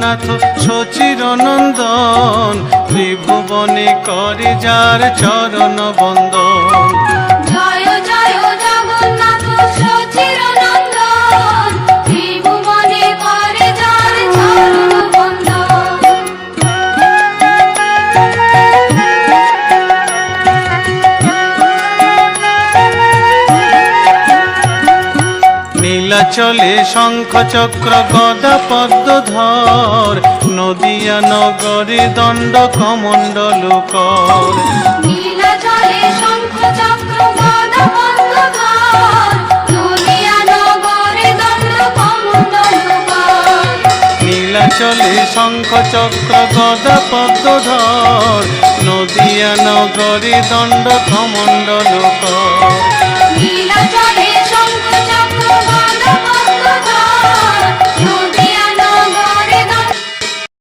জগন্নাথ সচির নন্দন, ত্রিভুবনে করে যার চরণ বন্দন। জয় জয় জগন্নাথ সচির নন্দন, ত্রিভুবনে করে যার চরণ বন্দন। নীলাচলে শঙ্খ চক্র গদা পদ্মধর, নদিয়া নগরে দণ্ড কমণ্ডল কর। নীলাচলে শঙ্খ চক্র গদা পদ্মধর, নদিয়া নগরে দণ্ড কমণ্ডল কর। নীলাচলে শঙ্খ চক্র গদা পদ্মধর, নদিয়া নগরে দণ্ড কমণ্ডল কর।